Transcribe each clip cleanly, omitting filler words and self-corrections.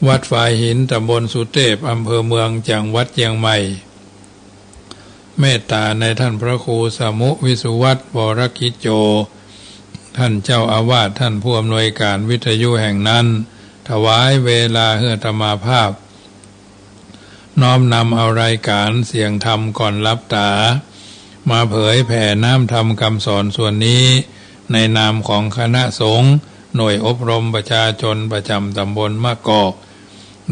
วัดฝายหินตำบลสุเทพอำเภอเมืองจังหวัดเชียงใหม่เมตตาในท่านพระครูสมุวิสุวัตรวรกิจโจท่านเจ้าอาวาสท่านผู้อำนวยการวิทยุแห่งนั้นถวายเวลาเฮือธรรมาภาพน้อมนำเอารายการเสียงธรรมก่อนรับตามาเผยแผ่น้ำธรรมคำสอนส่วนนี้ในนามของคณะสงฆ์หน่วยอบรมประชาชนประจำตำบลมะกอก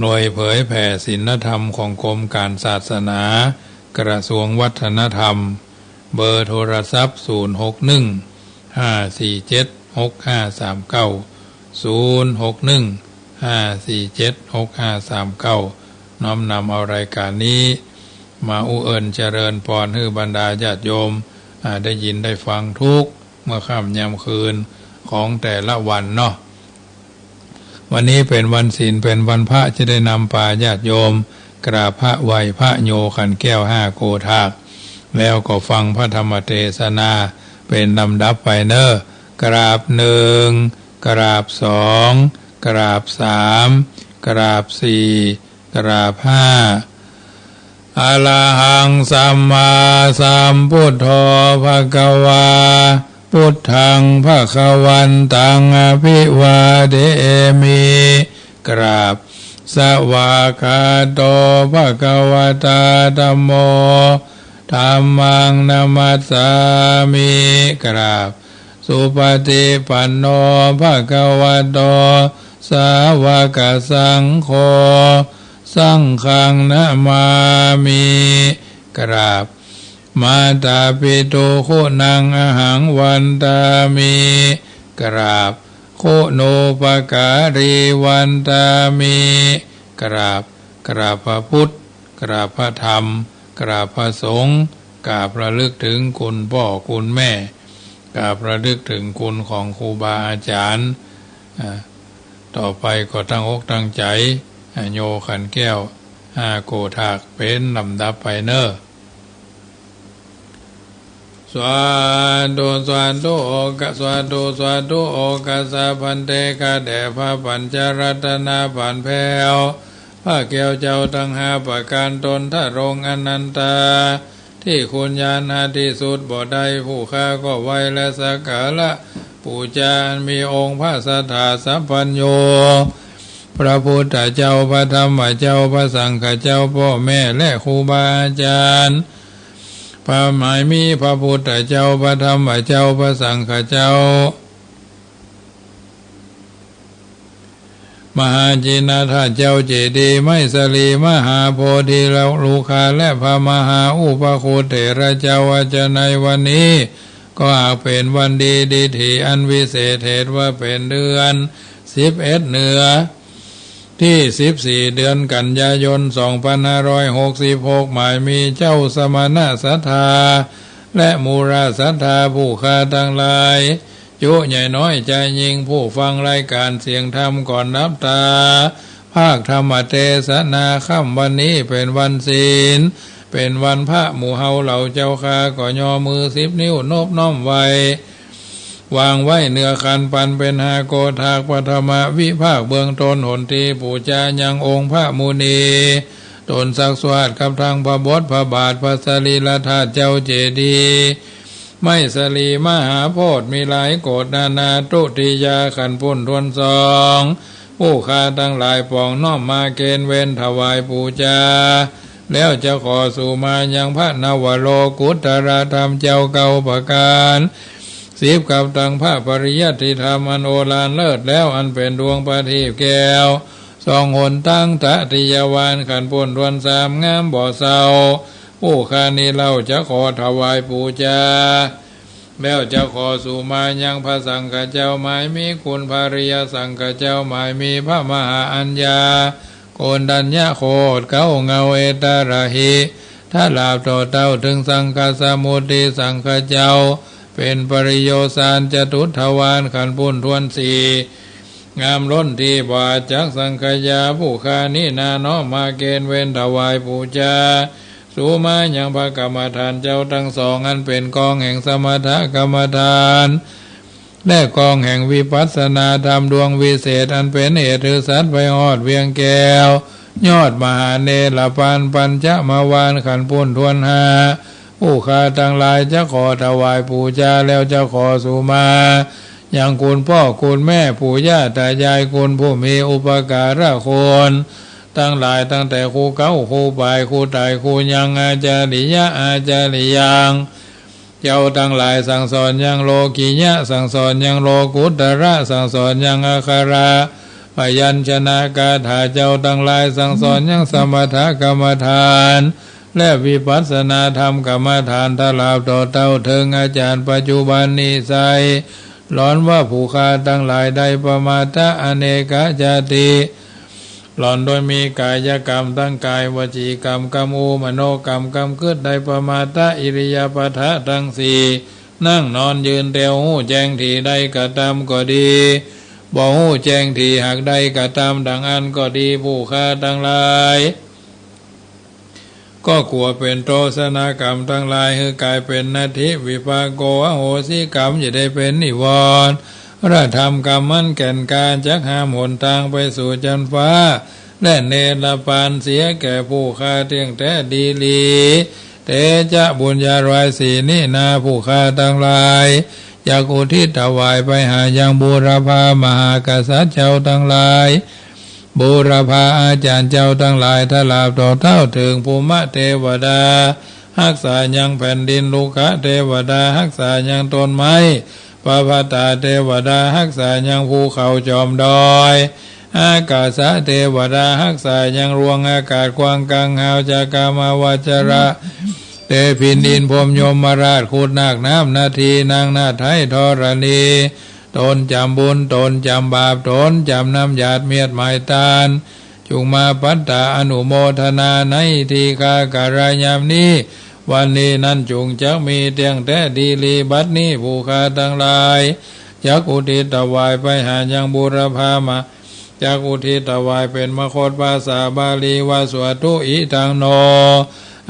หน่วยเผยแผ่ศีลธรรมของกรมการศาสนากระทรวงวัฒนธรรมเบอร์โทรศัพท์061-547-6539 น้อมนำเอารายการนี้มาอุเอิญเจริญพรให้บรรดาญาติโยมได้ยินได้ฟังทุกเมื่อค่ำยามคืนของแต่ละวันเนาะวันนี้เป็นวันศีลเป็นวันพระจะได้นำพาญาติโยมกราบพระไหว้พระโยขันแก้ว5โกฏากแล้วก็ฟังพระธรรมเทศนาเป็นลำดับไปเนอะกราบ1กราบ2กราบ3กราบ4กราบ5อะระหังสัมมาสัมพุทโธภะวาพุทธังภคะวันตังอภิวาเทมิกราบสวากขาโตภะคะวะตาธัมโมธัมมังนัมมัสสามิกราบสุปฏิปันโนภะคะวะโตสาวกสังโฆสังฆังนะมามิกราบมาตาปิตุคุณังอหังวันตามิกราบโนปการีวันตามิกราบพระพุทธกราบพระธรรมกราบพระสงฆ์กราบระลึกถึงคุณพ่อคุณแม่กราบระลึกถึงคุณของครูบาอาจารย์ต่อไปก็ตั้งอกตั้งใจโยขันแก้ว5โกฏากเป็นลำดับไปเนอะสวาธุสวาธุโอกะสวาธุสวาธุโอกะสะพันเตกะแด่พระปัญจรัตนาผ่านแผ่วพระแก้วเจ้าทั้ง5ประการตนถ้ารงอนันตาที่คุณญาณที่สุดบ่ได้ผู้ข้าก็ไว้และสักการะปูจามีองค์พระสถาสัพพัญโยพระพุทธเจ้าพระธรรมเจ้าพระสังฆเจ้าพ่อแม่และครูบาอาจารย์พระหมายมีพระพุทธเจ้าพระธรรมเจ้าพระสังฆเจ้ามหาจินาถเจ้าเจดีย์ไมสลีมหาโพธิลูคาและพระมหาอุปคุเถระเจ้าจะในวันนี้ก็อาจเป็นวันดีดีถีอันวิเศษเหตุว่าเป็นเดือน11เหนือที่14เดือนกันยายน2566หมายมีเจ้าสมณะศรัทธาและมูราศรัทธาผู้ค้าทั้งหลายจุใหญ่น้อยใจยิ่งผู้ฟังรายการเสียงธรรมก่อนนับตาภาคธรรมเทศนาค่ำวันนี้เป็นวันศีลเป็นวันพระหมู่เฮาเหล่าเจ้าค้าก็ย่อมือ10นิ้วนบน้อมไว้วางไว้เนื้อคันปันเป็น5โกฏากปฐมวิภาคเบื้องต้นหนทีปูจายังองค์พระมุนีตนศักดิ์สวัสดิ์กับทางพระบทพระบาทพระสรีละธาตุเจ้าเจดีย์ไม่สลีมหาโพธิ์มีหลายโกฏนาตุติยาขันพุ่นทวนสองผู้ค้าทั้งหลายปองน้อมมาเกณฑ์เว้นถวายปูจาแล้วจะขอสู่มายังพระนวโรกุตรธรรมเจ้าเก่าประการ10กับตังพระปริยัติธรรมอันโอฬารเลิศแล้วอันเป็นดวงประทีปแก้ว2หนตั้งตติยวานขันพุ่นทวน3งามบ่อเศร้าผู้ค้านี้เราจะขอถวายปูจาแล้วจะขอสู่มายังพระสังฆเจ้าหมายมีคุณภริยสังฆเจ้าหมายมีพระมหาอัญญาโกนดัญญาโคตเก้าเงาเอตระหิถ้าลาบต่อเต้าถึงสังฆสมุติสังฆเจ้าเป็นปริโยสารจตุทวารขันพุ่นทวน4งามล้นที่บาจักสังฆยาผู้ค้านี้นาน้อมมาเกณฑ์เว้นถวายปูจาสู่มายังพระกรรมฐานเจ้าทั้งสองอันเป็นกองแห่งสมถกรรมฐาน และกองแห่งวิปัสสนาธรรมดวงวิเศษอันเป็นเหตุถือสัตว์ไปหอดเวียงแก้วยอดมหาเนรปานปัญจมาวานขันปุนทวนหาผู้ข้าทั้งหลายจะขอถวายปูชาแล้วจะขอสุมาอย่างคุณพ่อคุณแม่ปู่ย่าตายายคุณผู้มีอุปการะคุณทั้งหลายตั้งแต่ครูเก้าครูปลายครูตายครูยังอาจาริยะอาจาริยังเจ้าทั้งหลายสั่งสอนยังโลกิยะสั่งสอนยังโลกุตระสั่งสอนยังอาคาราพยัญชนะคาถาเจ้าทั้งหลายสั่งสอนยังสมถกรรมฐานและวิปัสสนาธรรมกรรมฐานตลาดต่อเต้าถึงอาจารย์ปัจจุบันนี้ใส่ร้อนว่าผู้ฆ่าทั้งหลายได้ประมาทอเนกจาติหล่อนโดยมีกายกรรมทั้งกายวจีกรรมกรรมโอมโนกรรมกรรมคืดได้ประมาทอิริยาปถะทั้งสี่นั่งนอนยืนเตียวหูแจ้งที่ใดกระทำก็ดีบ่หูแจ้งที่หากใดกระทำดังอันก็ดีผู้ฆ่าทั้งหลายก็กลัวเป็นโทษนากรรมทั้งหลายคือกลายเป็นนาทิวิปากโกอโหสิกรรมจะได้เป็นนิวรณ์ระธรรมกรรมมันแก่นการจักหามหนทางไปสู่จันฟ้าและเนรปานเสียแก่ผู้ฆ่าเที่ยงแท้ดีลีเตจะบุญญารายสีนี่นาผู้ฆ่าทั้งหลายอยากอุทิศถวายไปหายังบูรพามหากษัตริย์เจ้าทั้งหลายบูรพาอาจารย์เจ้าทั้งหลายทลาบต่อเท่าถึงภูมิเทวดารักษายังแผ่นดินลูกะเทวดารักษายังต้นไม้ปภตาเทวดารักษายังภูเขาจอมดอยอากาศเทวดารักษายังรวงอากาศกว้างกลางหาวจากามาวจระเตพินดินพรมยมราชคูดนาคน้ำนาทีนางนาไทยธรณีตนจำบุญตนจำบาปตนจำน้ำหยาดเมียดหมายตาลจุงมาปัตตาอนุโมทนาในทีฆาการายามนี้วันนี้นั้นจุงจักมีเตียงแท้ดีลีบัดนี้ผู้ฆ่าทั้งหลายจักอุทิศถวายไปหายังบูรพามาจักอุทิศถวายเป็นมคตภาษาบาลีว่าสวตุอิทังโน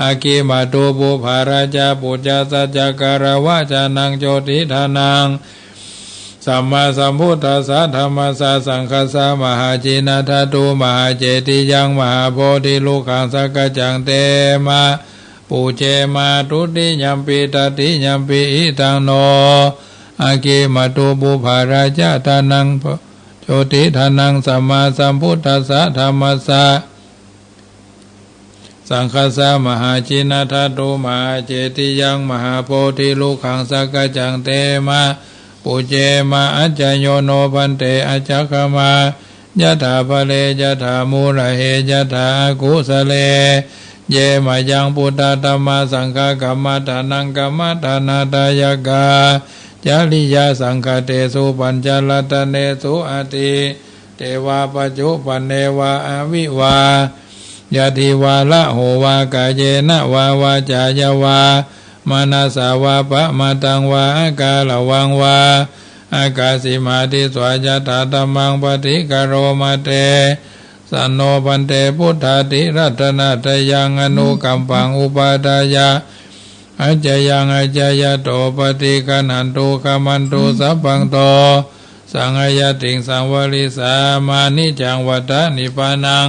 อากิมาตุบุภาราชาปุจจาสัจจการวะจานังโจติทานังสัมมาสัมพุทธัสสะธัมมัสสะสังฆัสสะมหาจินาทตุมหาเจติยังมหาโพธิลูกขังสักกจังเตมาปูเจมาตุติยัมปิตติยัมปิอิทังโนอากิมาตุบุภาราชาทานังโจติทานังสัมมาสัมพุทธัสสะธัมมัสสะสังฆัสสะมหาจินาทตุมหาเจติยังมหาโพธิลูกขังสักกจังเตมาปุเจมาอัจจโยโนพันเตอัจจคมายะถาภเลยะถามูระเหยะถากุสเลเยมายังพุทธธรรมสังฆกัมมทานังกัมมทานาตายกาจาริยาสังฆเตสุปัญจลัตเนสุอาติเทวาปัจจุปันเนวาอวิวายะทิวาละโหวากายเยนะวาวาจายาวามานาสาวาปะมาตังวาอากาลวังวาอากาสิมาติสวายตาตัมมังปฏิกโรมาเตสันโนปันเตพุทธาติรัตนาตยังอนุกัมปังอุปาทายาอาจยังอาจยโตปฏิกันันตุขมันตุสัพพังโตสังฆยติงสังวริสามานิจังวัฏนิพานัง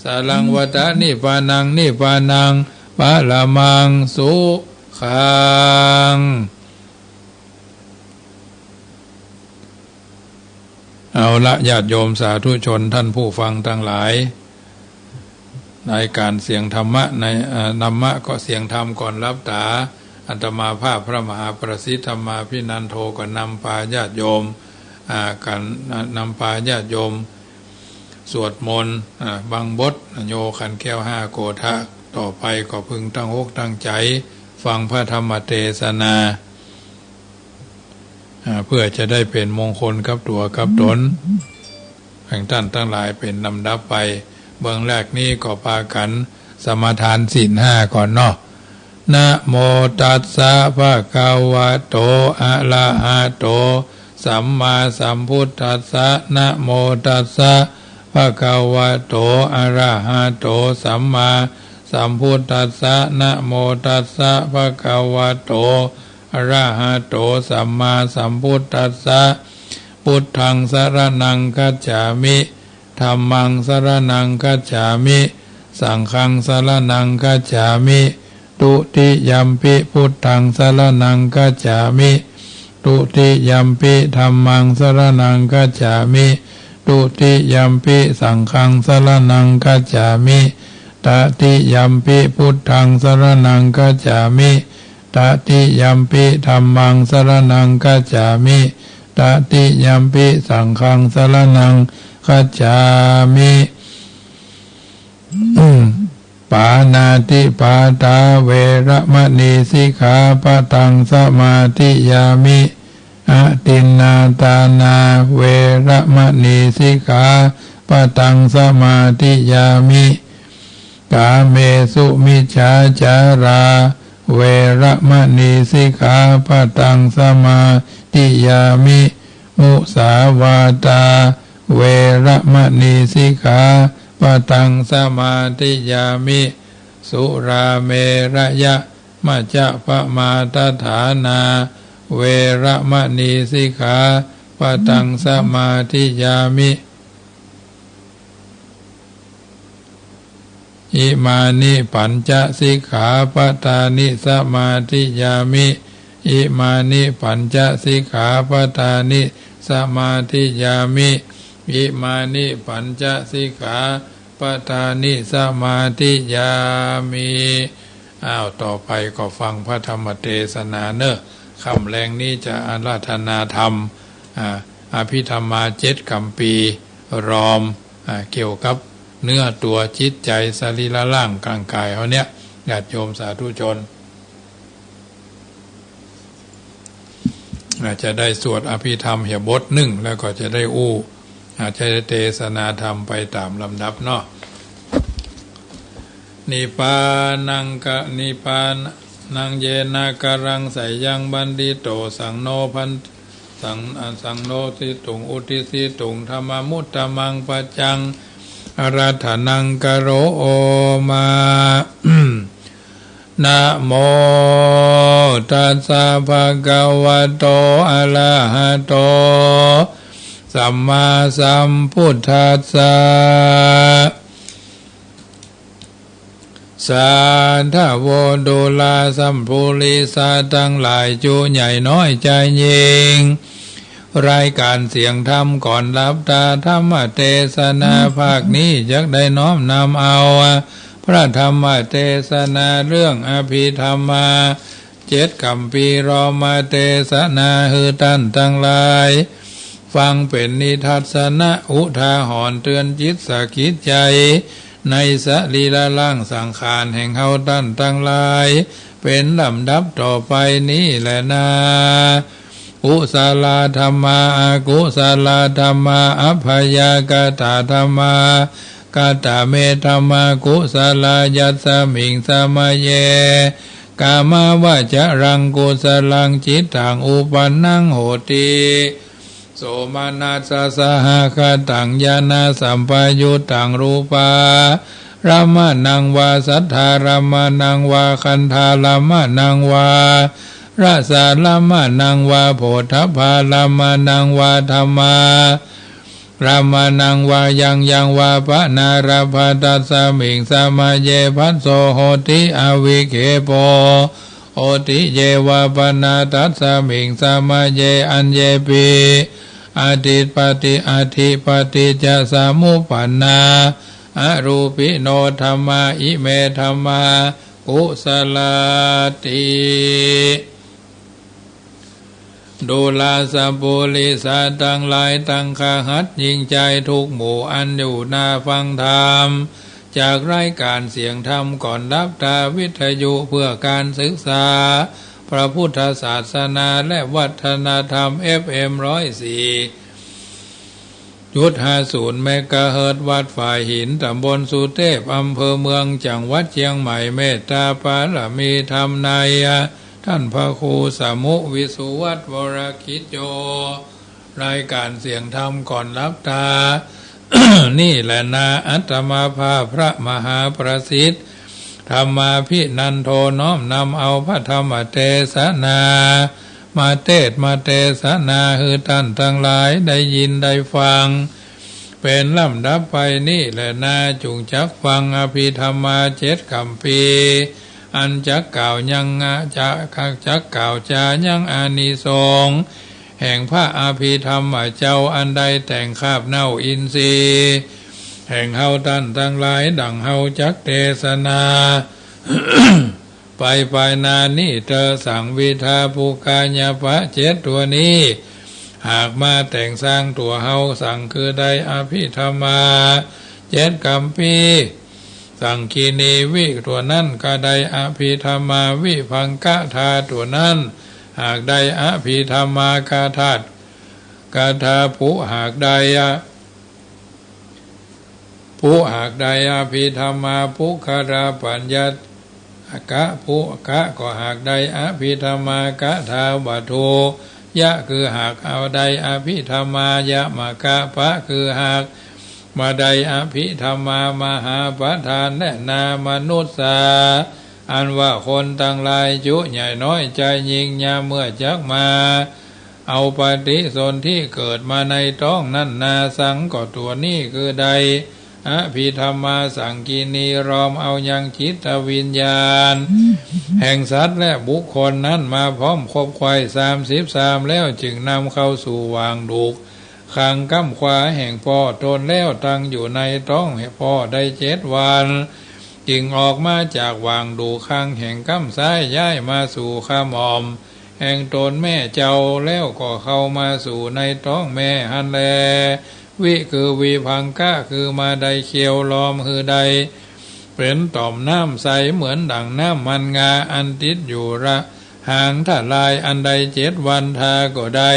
สาลังวัฏนิพานังนิพานังปะละมังสุขังเอาละญาติโยมสาธุชนท่านผู้ฟังทั้งหลายในการเสียงธรรมะในธรรมะก็เสียงธรรมก่อนรับตาอัตมาภาพพระมหาประสิทธิธรรมาภินันโทก็นำพาญาติโยมกันนำพาญาติโยมสวดมนต์บางบทโยขันแก้ว5โกฏะต่อไปก็พึงตั้งอกตั้งใจฟังพระธรรมเทศนาเพื่อจะได้เป็นมงคลกับตัวกับตนแห่งท่านทั้งหลายเป็นลำดับไปเบื้องแรกนี้ก็พากันสมาทานศีล5ก่อนเนาะนะโมตัสสะภะคะวะโตอะระหะโตสัมมาสัมพุทธัสสะนะโมตัสสะภะคะวะโตอะระหะโตสัมมาสัมพุทธัสสะนะโมตัสสะภะคะวะโตอ อะระหะโตสัมมาสัมพุทธัสสะพุทธังสรณังคัจฉามิธัมมังสรณังคัจฉามิสังฆังสรณังคัจฉามิตุติยัมปิพุทธังสรณังคัจฉามิตุติยัมปิธัมมังสรณังคัจฉามิตุติยัมปิสังฆังสรณังคัจฉามิตติยัมปิพุทธังสรณังคัจฉามิตติยัมปิธัมมังสรณังคัจฉามิตติยัมปิสังฆังสรณังคัจฉามิปานาติปาตาเวระมณีสิกขาปะทังสมาธิยามิอะตินนาตานาเวระมณีสิกขาปะทังสมาธิยามิกาเมสุมิจฉาจาราเวระมณีสิกขาปะทังสมาธิยามิมุสาวาตาเวระมณีสิกขาปะทังสมาธิยามิสุราเมระยะมัจจะปะมาตฐานาเวระมณีสิกขาปะทังสมาธิยามิอิมานิปัญจสิกขาปทานิสมาธิยามิอิมานิปัญจสิกขาปทานิสมาธิยามิอิมานิปัญจสิกขาปทานิสมาธิยามิต่อไปก็ฟังพระธรรมเทศนาเนอะค่ำแรงนี้จะอาราธนาธรรมอภิธรรมา7 คำปีรอมเกี่ยวกับเนื้อตัวจิตใจสรีระร่างกายกายเขาเนี้ยญาติโยมสาธุชนอาจจะได้สวดอภิธรรมเหียบท1แล้วก็จะได้อาจจะได้เทศนาธรรมไปตามลำดับเนาะนิปานังกะนิปานังเยนาการังใสยังบันดิโตสังโนพันสังโนสิตุงอุทิสิตุงธรรมมุตตมังปัจจังอาราธนังกโรโอมา นะโมตัสสะภะคะวะโตอะระหะโตสัมมาสัมพุทธัสสะสัทธโวดุลาสัมภูริสาทั้งหลายจูใหญ่น้อยใจยิงรายการเสียงธรรมก่อนรับตาธรรมเทศนาภาคนี้จักได้น้อมนำเอาพระธรรมเทศนาเรื่องอภิธรรมา7 คำปีรอมาเทศนาฮือท่านทั้งหลายฟังเป็นนิทัศนะอุทาหรณ์เตือนจิตสะกิดใจในสรีระร่างสังขารแห่งเฮาท่านทั้งหลายเป็นลำดับต่อไปนี้แหละนะกุศลธรรมาอกุศลธรรมาอัพพยากตาธรรมากตาเมธรรมากุศลยัสสมิงสมาเยกามาวาจรังกุศลังจิตตังอุปันนังโหติโสมานัสสะหะคตังญาณสัมปยุตตังรูปารามนังวาสัทธารามนังวาคันธารามนังวาราสาลามานังวาโพธพาลามานังวาธรรมารามนังวายังวาปะนาราภาตัสสมิงสมาเยพัสโสโหติอวิเคโปโอติเยวาปนาตัสสมิงสมาเยอัญเยปิอธิปติจะสามุปันนาอรูปิโนธรรมาอิเมธรรมากุศลติดูลาสัมปุริสาทั้งหลายตั้งคหัดยิ่งใจทุกหมู่อันอยู่หน้าฟังธรรมจากรายการเสียงธรรมก่อนรับตาวิทยุเพื่อการศึกษาพระพุทธศาสนาและวัฒนธรรม FM 104.50 เมกะเฮิรตซ์วัดฝ่ายหินตำบลสุเทพอำเภอเมืองจังหวัดเชียงใหม่เมตตาปารมีธรรมในท่านพระครูสมุวิสุวัตวรคิจโยรายการเสียงธรรมก่อนรับตา นี่แหละนาอัตมาภาพพระมหาประสิทธิ์ ธรรมาภินันโทน้อมนำเอาพระธรรมเทศนามาเทศนาคือท่านทั้งหลายได้ยินได้ฟังเป็นลำดับไปนี่แหละนาจุงจักฟังอภิธรรมา7 คำพีอันจักกล่าวยังจักกล่าวจายังอานิสงส์แห่งพระอภิธรรมเจ้าอันใดแต่งคาบเน่าอินทรีย์แห่งเฮาท่านทั้งหลายดังเฮาจักเทศนา ไปนานี่เธอสั่งวิทาภูกาญาภะ7 ตัวนี้หากมาแต่งสร้างตัวเฮาสั่งคือใดอภิธรรมา7 คำพีสั่งคีนีวิตัวนั้นก็ได้อภิธรรมาวิพังกะธาตัวนั้นหากได้อภิธรรมากาธากาธาผู้หากได้อภิธรรมาภุคาราปัญญากะผู้กะก็หากได้อภิธรรมากะธาวัตถุยะคือหากเอาได้อภิธรรมายะมากะปะคือหากมาได้อภิธรรมามหาประธานและนามนุษย์สาอันว่าคนทั้งหลายจุใหญ่น้อยใจยิงยาเมื่อจักมาเอาปฏิสนธิเกิดมาในท้องนั้นนาสังก็ตัวนี้คือใดอภิธรรมาสังกีนีรอมเอายังจิตวิญญาณแห่งสัตว์และบุคคลนั้นมาพร้อมครบไข่33แล้วจึงนำเข้าสู่วางดุกขังกำขวาแห่งพ่อตนแล้วตั้งอยู่ในท้องให้พ่อได้7 วันจึงออกมาจากวางดูขังแห่งกำซ้ายย้ายมาสู่ข้ามอมแห่งตนแม่เจ้าแล้วก็เข้ามาสู่ในท้องแม่หันแลวิคือวิพังกะคือมาใดเขียวล้อมคือใดเป็นต่อมน้ำใสเหมือนดั่งน้ำมันงาอันติดอยู่ระหางถ้าลายอันใด7 วันทาก็ได้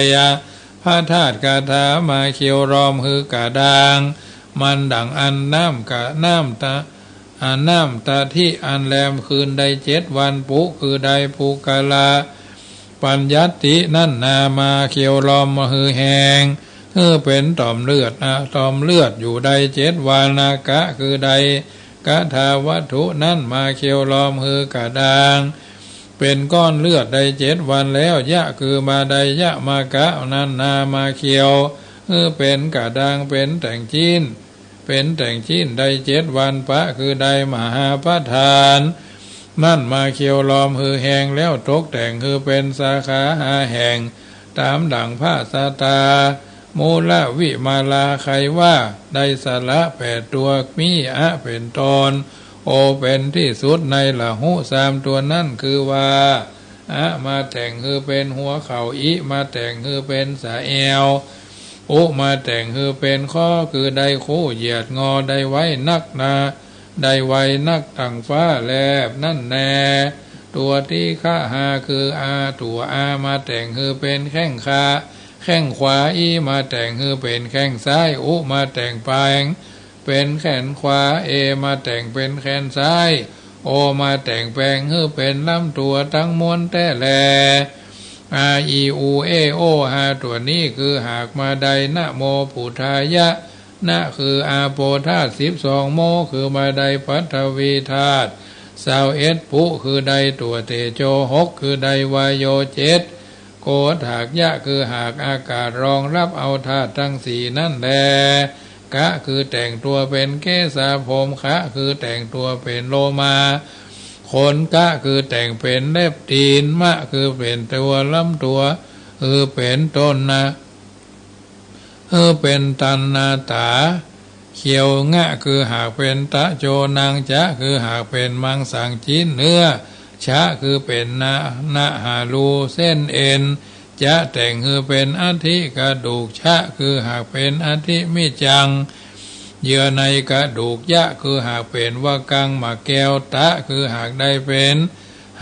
พระธาตุกาถามาเขียวรอมคือกาดางมันดั่งอันน้ำตาที่อันแรมคืนใด7 วันปุคือใดภูกาลาปัญญัตินั่นนามาเขียวรอมมาคือแหงเป็นต่อมเลือดอยู่ใด7 วันนากะคือใดกะทาวัตถุนั่นมาเขียวรอมคือกาดางเป็นก้อนเลือดได้7 วันแล้วยะคือมาใดยะมากะนั้นนามาเขียวเป็นกาดางเป็นแต่งจีนได้7 วันปะคือใดมหาประธานนั่นมาเขียวล้อมคือแหงแล้วตกแต่งคือเป็นสาขา5 แห่งตามดั่งพระสตามูลวิมาลาใครว่าได้สาระ8 ตัวมีเป็นตนโอเป็นที่สุดในละหุ3 ตัวนั่นคือว่ามาแต่งคือเป็นหัวเข่าอิมาแต่งคือเป็นสาเอวอุมาแต่งคือเป็นข้อคือได้คู่เหยียดงอได้ไว้นักนาได้ไว้นักตั้งฟ้าแลบนั่นแน่ตัวที่ข้าหาคือตัวมาแต่งคือเป็นแข้งขวาอีมาแต่งคือเป็นแข้งซ้ายอุมาแต่งปลายเป็นแขนขวามาแต่งเป็นแขนซ้ายโอมาแต่งแปลงคือเป็นลำตัวทั้งมวลแต่แลอีอูโอตัวนี้คือหากมาใดนะโมพุทธายะนะคืออาโปธาตุ12 โมคือมาใดปัทวีธาตุ21ปุคือใดตัวเตโช6คือใดวายโย7โกฏากยะคือหากอากาศรองรับเอาธาตุทั้ง4นั่นแลกะคือแต่งตัวเป็นเกศาผมคะคือแต่งตัวเป็นโลมาขนกะคือแต่งเป็นเล็บตีนมะคือเป็นตัวลำตัวเป็นต้นนะเป็นตันนาตาเขียวงะคือหากเป็นตะโจนางจะคือหากเป็นมังสังจีนเนื้อชะคือเป็นนะหาลูเส้นเอ็นจะแต่งคือเป็นอธิกระดูกชะคือหากเป็นอธิมิจังเยื่อในกระดูกยะคือหากเป็นวะกังมะแก้วตะคือหากได้เป็น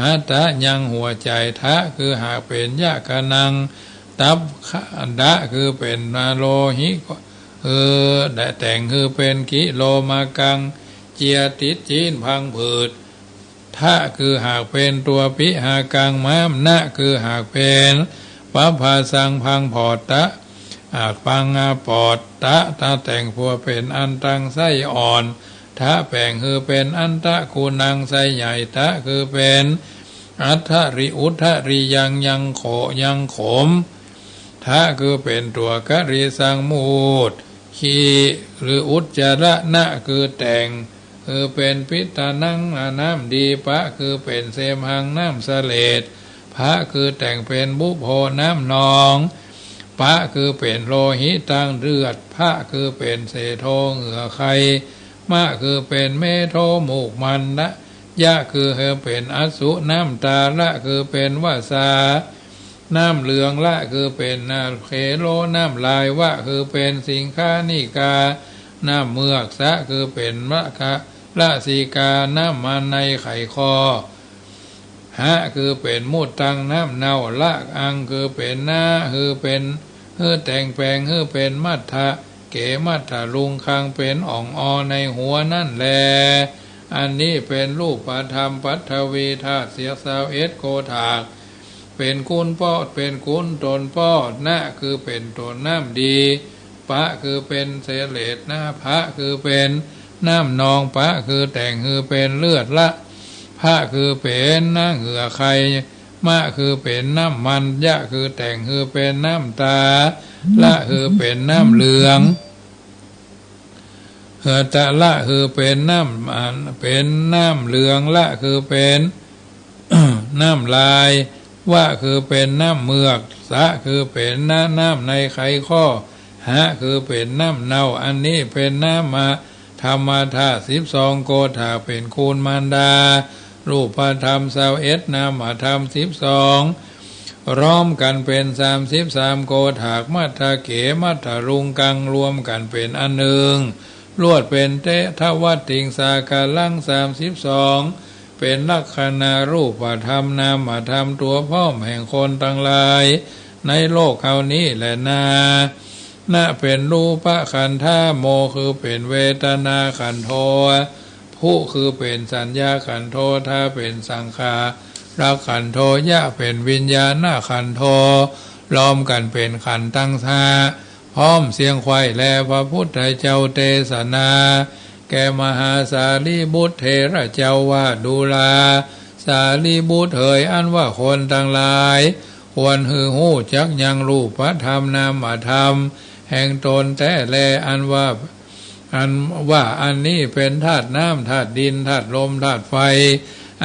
หะตะยังหัวใจทะคือหากเป็นยะกะนังตับดะคือเป็นนาโลหิได้แต่งคือเป็นกิโลมากังเจียติดจีนพังผืดทะคือหากเป็นตัวปิหากังม้ามนะคือหากเป็นปะภาสังพังพอตะปังปอดตะแต่งพัวเป็นอันตังไส้อ่อน ทะแปลงคือเป็นอันตะคูนังไซใหญ่ทะคือเป็นอัฏฐริอุทธริยังโขยังขมทะคือเป็นตัวกะริสังมูดขีหรืออุจจาระนะคือแต่งคือเป็นพิตานังน้ำดีปะคือเป็นเสมหังน้ำเสลดพระคือแต่งเป็นบุโพน้ำนองปะคือเป็นโลหิตังเลือดพระคือเป็นเศโทเหงื่อไขมะคือเป็นเมโทมูกมันนะยะคือเป็นอสุน้ำตาละคือเป็นวาสาน้ำเหลืองละคือเป็นนาเคโลน้ำลายวะคือเป็นสิงคานิกาน้ำเมือกสะคือเป็นมะคะละสีกาน้ำมันในไข่คอหะคือเป็นมูดตังน้ำเนาละอังคือเป็นหน้าคือเป็นแต่งแปลงคือเป็นมัทธะเกมัทธะลุงคังเป็นอ่องอในหัวนั่นแลอันนี้เป็นรูปธรรมปัทวีธาตุเสียสาวเอสโกถากเป็นคุณป้อเป็นคุณตนป้อนะคือเป็นตนน้ำดีปะคือเป็นเสเลดหน้าพระคือเป็นน้ำนองปะคือแต่งคือเป็นเลือดละพระคือเป็นน้ำเหงื่อไขมะคือเป็นน้ำมันยะคือแต่งคือเป็นน้ำตาละคือเป็นน้ำเหลืองตะละคือเป็นน้ำเหลืองละคือเป็น น้ำลายวะคือเป็นน้ำเมือกสะคือเป็นน้ำในไขข้อหะคือเป็นน้ำเนาอันนี้เป็นน้ำมาธรรมธาตุ12โกฏาเป็นคูณมารดารูปธรรม21นามธรรม12ร้อมกันเป็น33โกฏากมัทธเกมัทธรุงกังรวมกันเป็นอันหนึ่งลวดเป็นเตทวัตติงสากาลัง32เป็นลักษณะรูปธรรมนามธรรมตัวพ่อมแห่งคนทั้งหลายในโลกเขานี้แหละนะเป็นรูปขันธาโมคือเป็นเวทนาขันโทผู้คือเป็นสัญญาขันโทถ้าเป็นสังขารขันโทยะเป็นวิญญาณขันโทล้อมกันเป็นขันตั้งท่าพร้อมเสียงไขว้แลพระพุทธเจ้าเทศนาแก่มหาสารีบุตรเถระเจ้าว่าดูลาสารีบุตรเอ่ยอันว่าคนทั้งหลายควรหือหู้จักยังรูปธรรมนามธรรมแห่งตนแต่แลอันว่าอันนี้เป็นธาตุน้ำธาตุดินธาตุลมธาตุไฟ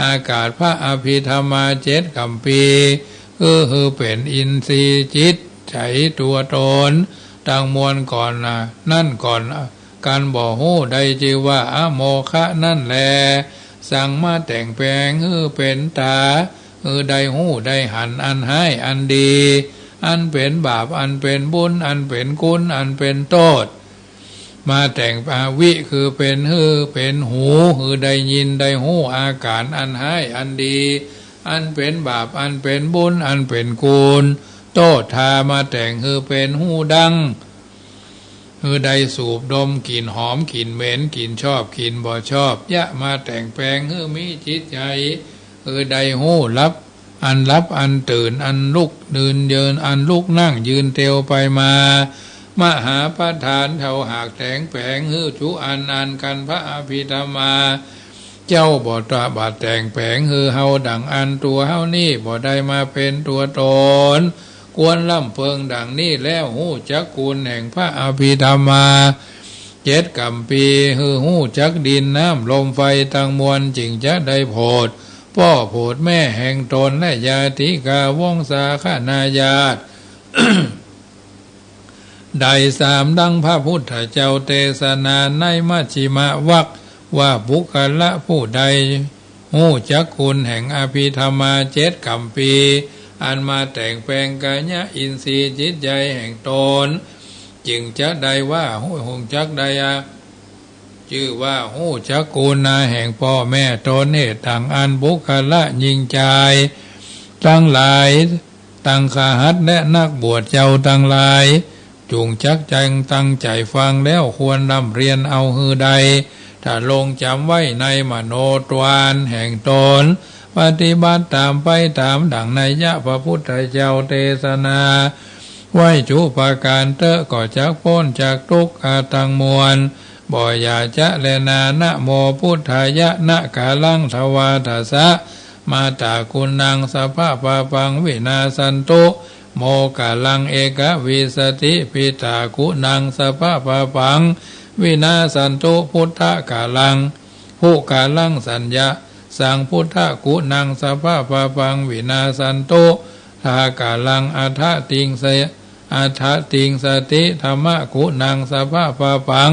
อากาศพระอภิธรรมา7กัมปีคือเป็นอินทรีย์จิตใจตัวตนตั้งมวลก่อนนั่นก่อนการบ่หู้ใดจิว่าอโมคะนั่นแลสั่งมาแต่งแปลงเป็นตาใดหู้ใดหันอันให้อันดีอันเป็นบาปอันเป็นบุญอันเป็นคุณอันเป็นโทษมาแต่งอาวิคือเป็นหูได้ยินได้หูอาการอันให้อันดีอันเป็นบาปอันเป็นบุญอันเป็นกูลโตทามาแต่งเป็นหูดังได้สูบดมกลิ่นหอมกลิ่นเหม็นกลิ่นชอบกลิ่นบ่ชอบยะมาแต่งแปลงมีจิตใจได้หูรับอันตื่นอันลุกยืนอันลุกนั่งยืนเตียวไปมามหาประธานเท่าหากแต่งแปลงจุอันกันพระอภิธรรมาเจ้าบ่ตระบาดแต่งแปลงเฮาดังอันตัวเฮานี่บ่ได้มาเป็นตัวตนควรล่ำเพิงดังนี้แล้วหู้จักกูลแห่งพระอภิธรรมา7กัมปีหู้จักดินน้ำลมไฟตั้งมวลจึงจะได้โพดพ่อโพดแม่แห่งตนและญาติกาวงศาคณาญาติ ได้3ดังพระพุทธเจ้าเทศนาในมัชฌิมวรรคว่าบุคคลผู้ใดหู้จักคุณแห่งอภิธรรมา7กัมปีอันมาแต่งแปลงกายะอินทรีย์จิตใจแห่งตนจึงจะได้ว่าหู้จักได้ชื่อว่าหู้จักกูนาแห่งพ่อแม่ตนเหตุต่างอันบุคคลยิ่งใจทั้งหลายตั้งขหัสและนักบวชเจ้าทั้งหลายจุงจักใจตั้งใจฟังแล้วควรนำเรียนเอาใดถ้าลงจำไว้ในมโนทวารแห่งตนปฏิบัติตามไปตามดังในยะพระพุทธเจ้าเทศนาไว้จุปการเตอะก็จักพ้นจากทุกข์ตังมวล บ่อยาจะแลนานะโมพุทธายะนะกาลังทวาทัสสะมาตากุณังสัพพะปาปังวินาสันตุโมกาลังเอกวิสติปิตากุณังสัพพะปาปังวินาสันตุพุทธกาลังผู้กาลังสัญญาสังพุทธกุณังสัพพะปาปังวินาสันตุทากาลังอัฏฐติงเสอัฏฐติงสติธรรมกุณังสัพพะปาปัง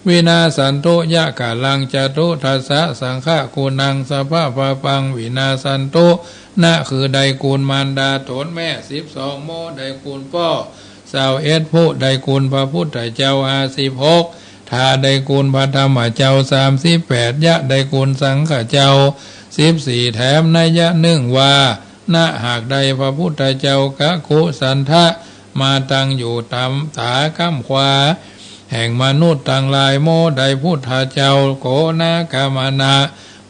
วินาสันตุยะกาลังจตุทัสสะสังฆกุณังสัพพะปาปังวินาสันตุนะคือใดกูลมารดาโถนแม่12โมใดกูลพ่อ21ผู้ใดกูลพระพุทธเจ้า56ถ้าใดกูลพระธรรมเจ้า38ยะใดกูลสังฆเจ้า14แถมนัยยะหนึ่งว่าณหากใดพระพุทธเจ้ากะคุสันทะมาตั้งอยู่ตามตากำขวาแห่งมนุษย์ต่างหลายโมใดพุทธเจ้าโกนากามนา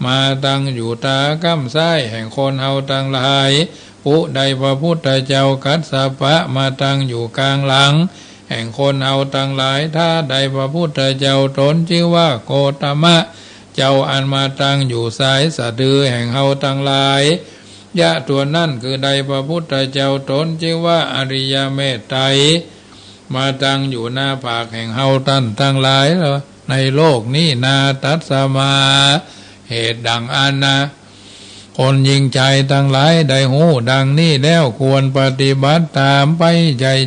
มาตั้งอยู่ตากำซ้ายแห่งคนเฮาต่างหลายผู้ใดพระพุทธเจ้ากัสสปะมาตั้งอยู่กลางหลังแห่งคนเฮาต่างหลายถ้าใดพระพุทธเจ้าตนชื่อว่าโกตมะเจ้าอันมาตั้งอยู่สายสะดือแห่งเฮาต่างหลายยะตัวนั่นคือใดพระพุทธเจ้าตนชื่อว่าอริยเมตไตรมาตั้งอยู่หน้าผากแห่งเฮาตั้นตั้งหลายในโลกนี้นาตัสมาเหตุดังอันนะคนยิงใจตั้งหลายได้หูดังนี้แล้วควรปฏิบัติตามไป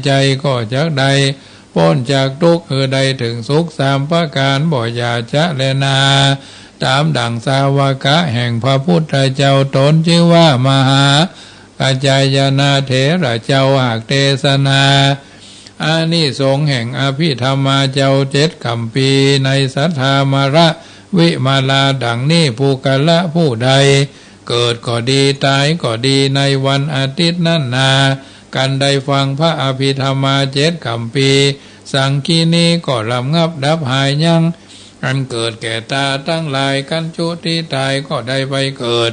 ใจก็จักใดพ้นจากทุกข์คือใดถึงสุข3ประการบ่อยาจะแลนาตามดังสาวกะแห่งพระพุทธเจ้าตนชื่อว่ามหากัจจายนาเถระเจ้าหากเทศนาอานิสงส์แห่งอภิธรรมาเจ้า7 กัมปีในสัทธามระวิมาลาดังนี้ผู้กะละผู้ใดเกิดก็ดีตายก็ดีในวันอาทิตย์นั้นนากันได้ฟังพระอภิธรรมา7 กัมปีสังคีนี้ก็ลำงับดับหายยังอันเกิดแก่ตาตั้งหลายกันจุติตายก็ได้ไปเกิด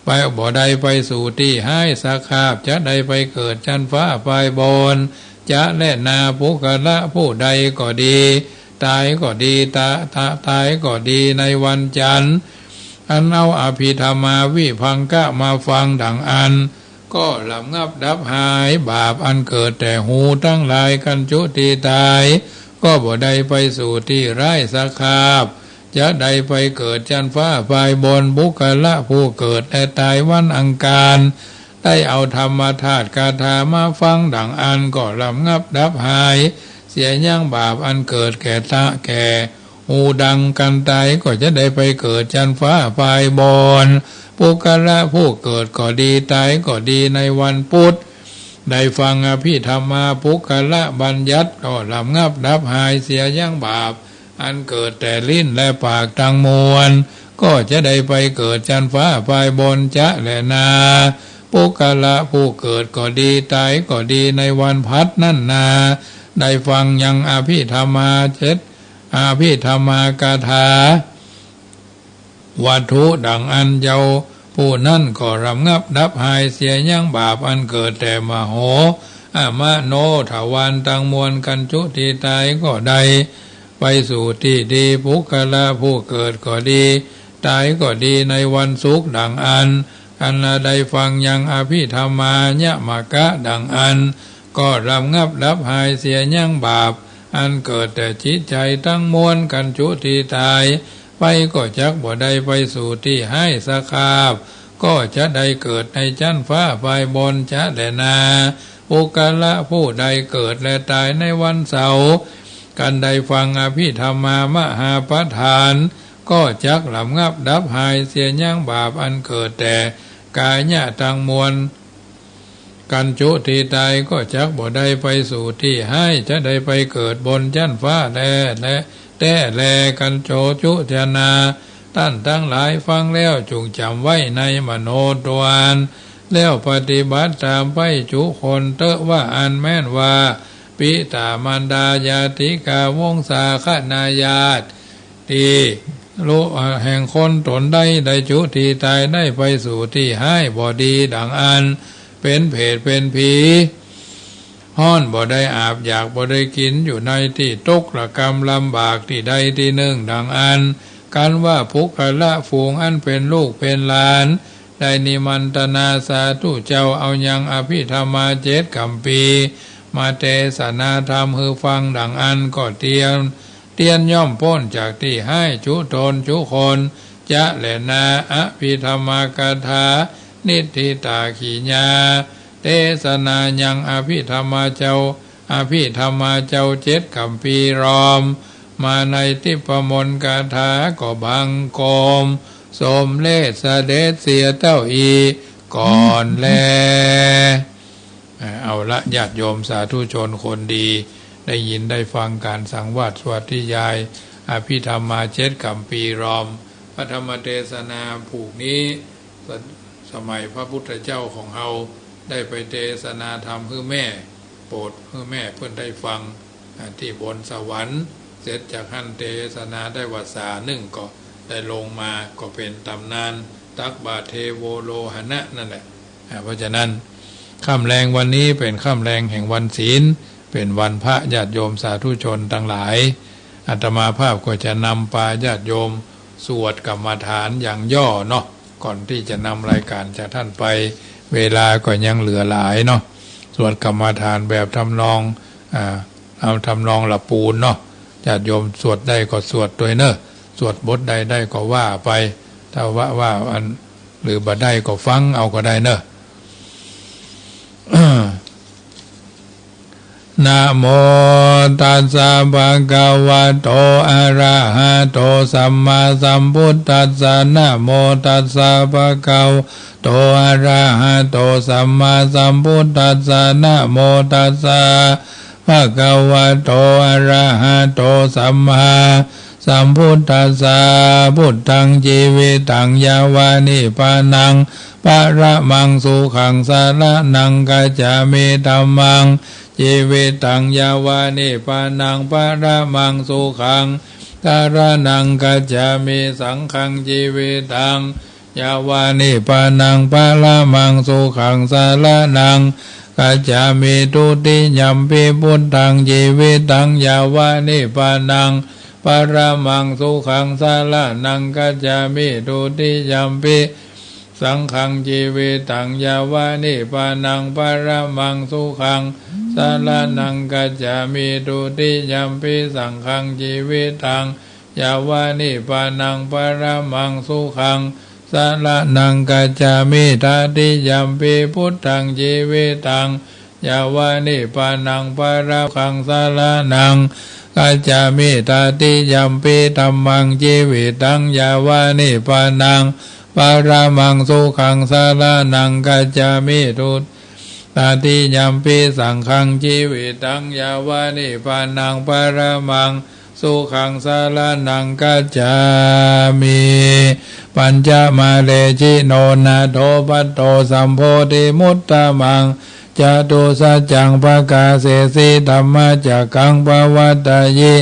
ไปบ่ได้ไปสู่ที่ให้สักคาบจะได้ไปเกิดชั้นฟ้าปลายบนจะและนาภูกะละผู้ใดก็ดีตายก็ดีตายก็ดีในวันจันทร์อันเอาอภิธรรมาวิพังกะมาฟังดังอันก็ลำงับดับหายบาปอันเกิดแต่หูตั้งหลายกันจุติตายก็บ่ได้ไปสู่ที่ไร้สักคาบจะได้ไปเกิดจันฟ้าปลายบนบุคละผู้เกิดและตายวันอังคารได้เอาธรรมธาตุคาถามาฟังดังอันก็ลำงับดับหายเสียย่างบาปอันเกิดแก่ตาแก่หูดังกันตายก็จะได้ไปเกิดจันฟ้าปลายบนปุกละผู้เกิดก็ดีตายก็ดีในวันพุธได้ฟังอภิธรรมาปุกละบัญญัติก็ลำงับดับหายเสียย่างบาปอันเกิดแต่ลิ้นและปากทั้งมวลก็จะได้ไปเกิดจันฟ้าปลายบนจะและนาปุกละผู้เกิดก็ดีตายก็ดีในวันพัดนั่นนาได้ฟังยังอภิธรรมาอภิธรรมากถาวัตถุดังอันเจ้าผู้นั่นก็รำงับดับหายเสียย่างบาปอันเกิดแต่มโหมโนทวารตังมวลกันจุติตายก็ได้ไปสู่ที่ดีปุกละผู้เกิดก็ดีตายก็ดีในวันสุขดังอันละได้ฟังยังอภิธรรมายะมกะดังอันก็รำงับดับหายเสียย่างบาปอันเกิดแต่จิตใจตั้งมวลกันจุติตายไปก็จักบ่ได้ไปสู่ที่ให้สักคาบก็จะได้เกิดในชั้นฟ้าปลายบนจะแลนาปุกละผู้ใดเกิดและตายในวันเสาร์กันได้ฟังอภิธรรมามหาปทานก็จักลำงับดับหายเสียย่างบาปอันเกิดแต่กายะตังมวลกันจุติตายก็จักบ่ได้ไปสู่ที่ให้จะได้ไปเกิดบนชั้นฟ้าแต่แลกันโจจุจนาท่านทั้งหลายฟังแล้วจงจำไว้ในมโนทวารแล้วปฏิบัติตามไปจุคนเตอะว่าอันแม่นว่าปิตามันดายาติกาวงศาคณายาตที่ลูกแห่งคนตนได้จุติตายได้ไปสู่ที่ให้บ่ดีดังอันเป็นเพศเป็นผี ฮ้อนบ่ได้อาบอยากบ่ได้กินอยู่ในที่ทุกข์ระกรรมลำบากที่ใดที่หนึ่งดังอันกันว่าภุกละฝูงอันเป็นลูกเป็นหลานได้นิมันตนาสาธุเจ้าเอายังอภิธรรมาเจ็ดกัมปีมาเทศนาธรรมฮือฟังดังอันก็เตียนย่อมพ้นจากที่ให้ชุตนชุคนจะแลนาอภิธรรมกถานิทิตาขีญาเทศนายังอภิธรรมาเจ้าเจ็ดกัมปีรอมมาในทิพมนต์คาถาก็บังโกมสมเลศเสด็จเสียเต้าอีก่อนแลเอาละญาติโยมสาธุชนคนดีได้ยินได้ฟังการสังวาสสวัสดิยายอภิธรรมาเจ็ดกัมปีรอมพระธรรมเทศนาผูกนี้สมัยพระพุทธเจ้าของเราได้ไปเทศนาธรรมให้แม่โปรดให้แม่เพื่อนได้ฟังที่บนสวรรค์เสร็จจากท่านเทศนาได้วาสาหนึ่งก็ได้ลงมาก็เป็นตำนานตักบาเทโวโลหณะนั่นแหละเพราะฉะนั้นค่ำแรงวันนี้เป็นค่ำแรงแห่งวันศีลเป็นวันพระญาติโยมสาธุชนทั้งหลายอาตมาภาพก็จะนำปาญาติโยมสวดกรรมฐานอย่างย่อเนาะก่อนที่จะนำรายการจากท่านไปเวลาก็ยังเหลือหลายเนาะสวดกรรมฐานแบบทำนองเอาทำนองละปูนเนาะญาติโยมสวดได้ก็สวดตัวเนอะสวดบทใดได้ก็ว่าไปถ้าว่าอันหรือบ่ได้ก็ฟังเอาก็ได้เนอะ นะโมตัสสะภะคะวะโตอะระหะโตสัมมาสัมพุทธัสสะนะโมตัสสะภะคะวะโตอะระหะโตสัมมาสัมพุทธัสสะนะโมตัสสะภะคะวะโตอะระหะโตสัมมาสัมพุทธัสสะพุทธังชีวิตังยาวานิปานังปะระมังสุขังสารนังกัจจามิธัมมังชีวิตังยาวานิปานังปะระมังสุขังสารนังกัจจามิสังฆังชีวิตังยาวานิปานังปะระมังสุขังสารนังกัจจามิทุติยัมปิพุทธังชีวิตังยาวานิปานังปะระมังสุขังสารนังกัจจามิทุติยัมปิสังฆังชีวิตังยาวานิปานังปะระมังสุขังสารนังกัจจามิทุติยัมปิสังฆังชีวิตังยาวานิปานังปะระมังสุขังสารนังกัจจามิทาติยัมปิพุทธังชีวิตังยาวานิปานังปะระมังสารนังกัจจามิทาติยัมปิธัมมังชีวิตังยาวานิปานังปะระมังสุขังสารนังกัจจามิทุตติยัมปิสังฆังชีวิตังยาวานิปานังปะระมังสุขังสารนังกัจจามิปัญจมาเลชิโนนาโทปัตโตสัมโพธิมุตตมังจตุสัจจังภกาเสสีธัมมะจักขังภวัตตายิ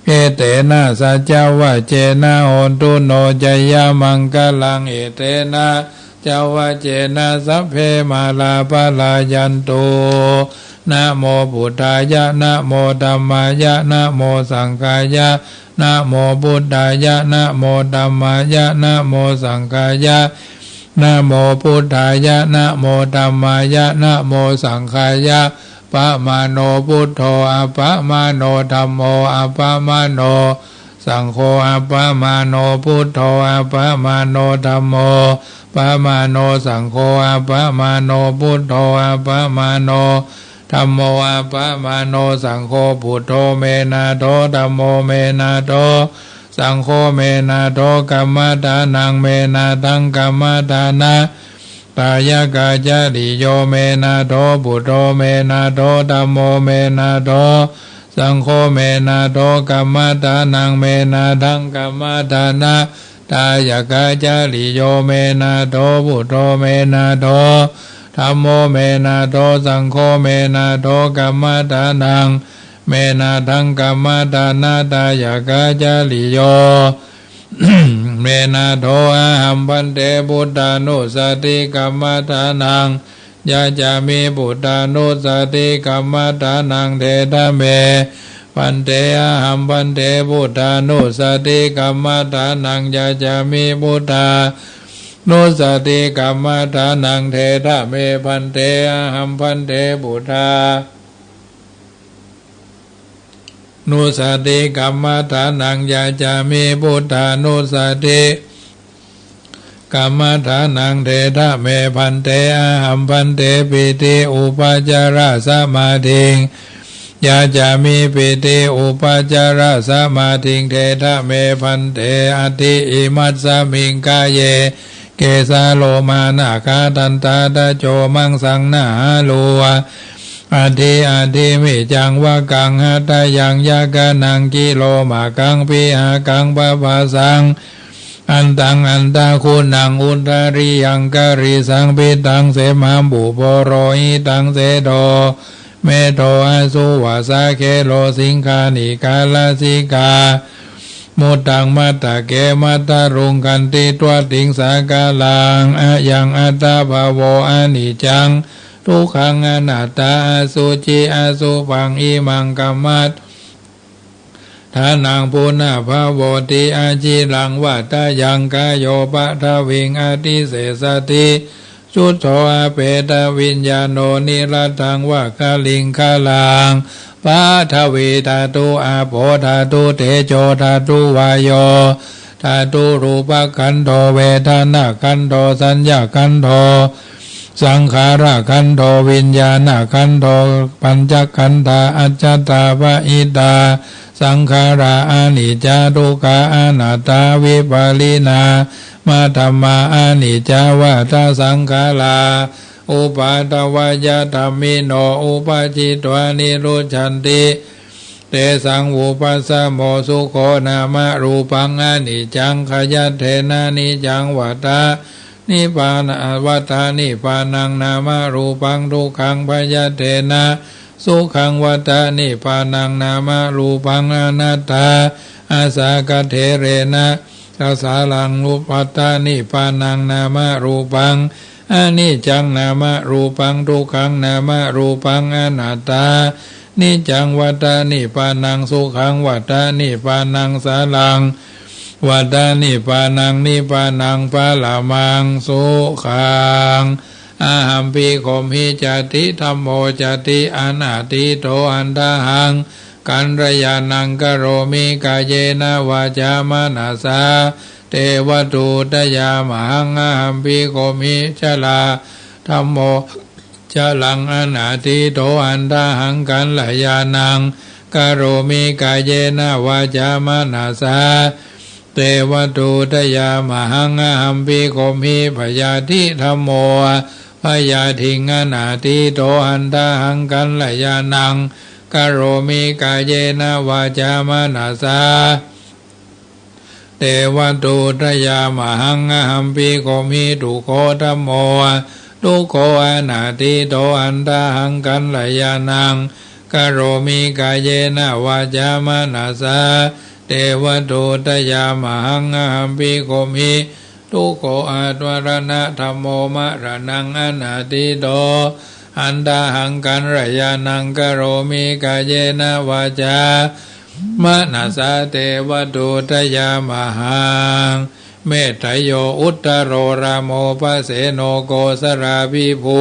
เอเตนะสัจจวะเจนะโหนตุโนจยามังกลังเอเตนะจวะเจนะสัพเพมาลาภลายันตุนะโมพุทธายะนะโมธัมมายะนะโมสังฆายะนะโมพุทธายะนะโมธัมมายะนะโมสังฆายะนะโมพุทธายะนะโมธัมมายะนะโมสังฆายะปะมาโนพุทโธอะปะมาโนธัมโมอะปะมาโนสังโฆอะปะมาโนพุทโธอะปะมาโนธัมโมปะมาโนสังโฆอะปะมาโนพุทโธอะปะมาโนธัมโมอะปะมาโนสังโฆพุทโธเมนะโธธัมโมเมนะโธสังโฆเมนะโธกัมมะทานังเมนะทังกัมมะทานะตายกาจาริโยเมนะโธพุทโธเมนะโธธัมโมเมนะโธสังโฆเมนะโธกัมมะทานังเมนะทังกัมมะทานะตายกาจาริโยเมนะโธพุทโธเมนะโธธัมโมเมนะโธสังโฆเมนะโธกัมมะทานังเมนะทังกัมมะทานะตายกาจาริโย เมนะโธอะหัมพันเตพุทธานุสติกัมมะทานัง ยาจามิพุทธานุสติกัมมัฏฐานังเทธะเมพันเตอะหัมพันเตพุทธานุสติกัมมัฏฐานังยาจามิพุทธานุสติกัมมัฏฐานังเทธะเมพันเตอะหัมพันเตพุทธานุสติกัมมัฏฐานังยาจามิพุทธานุสติกัมมัฏฐานังเทธะเมพันเตอะหัมพันเตปิติอุปจาระสมาธิยาจามิปิติอุปจาระสมาธิเทธะเมพันเตอติอิมัสสมิงกายเยเกสาโลมานาคาตันตาตะโจมังสังนาโลอธิมิจังวะกังหัตยังยากานังกิโลมากังปิหากังปะภาสังอันตังอันตาคุณนังอุตริยังกริสังปิตังเสมาบุปโรหิตังเสโดเมโทอาสุวาสาเคโลสิงคานิกาลาสิกามุตตังมัตตะเกมัตตารุงกันติตัวติงสากาลังอะยังอัตตาภาโวอานิจังทุกขังอนัตตาอสุจิอสุปังอิมังกัมมัตทานังปุณะภาโวติอาจิลังวัตยังกายโยปะทวิงอติเสสติชุดโธอาเปตวิญญาโนนิรัตถังวะคาลิงคาลังปะทวีธาตุอาโปธาตุเตโชธาตุวายโยธาตุรูปขันโธเวทนาขันโธสัญญาขันโธสังขารขันโธวิญญาณขันโธปัญจขันธาอัจจตาวะอิตาสังขาราอานิจจาทุกขาอนัตตาวิปาลินามาธรรมาอานิจจาวาทสังขาราอุปาทวายธรรมิโนอุปาจิตวานิรุชันติเตสังอุปัสสโมสุโคนามะรูปังอานิจจังขยัตเถนะนิจังวัตตานิพานะวัฏานิพานังนามารูปังทุกขังพยัตเถนะสุขังวัฏานิพานังนามารูปังอนัตตาอาสากเถเรนะสัสสาลังรูปัตตานิพานังนามารูปังอานิจังนามารูปังทุกขังนามารูปังอนัตตานิจังวัฏานิพานังสุขังวัฏานิพานังสาลังวัฏานิพานังนิพานังปะละมังสุขังอาหัมปิโคมหิจติธัมโมจติอนาติโตอันตหังกันรยานังกโรมิกายเยนะวาจามนาสาเทวตูตยามหังอาหัมปิโคมหิจลาธัมโมจลังอนาติโตอันตหังกันรยานังกโรมิกายเยนะวาจามนาสาเทวตูตยามหังอาหัมปิโคมหิพยาธิธัมโมพยาธิงอนาติโตอันตหังกันรยานังกโรมิกายเยนะวาจามนาสาเทวตูตยามหังอหัมปิโคมหิทุโคธัมโมทุโคอนาติโตอันตหังกันรยานังกโรมิกายเยนะวาจามนาสาเทวตูตยามหังอหัมปิโคมหิทุโขอาตวรณะธัมโมมะระนังอนาติโตอันตหังกันรยานังกโรมิกายเยนะวาจามนาสาเทวตูตยามหังเมตไตโยอุตตโรรามโมปะเสโนโกสราภิภู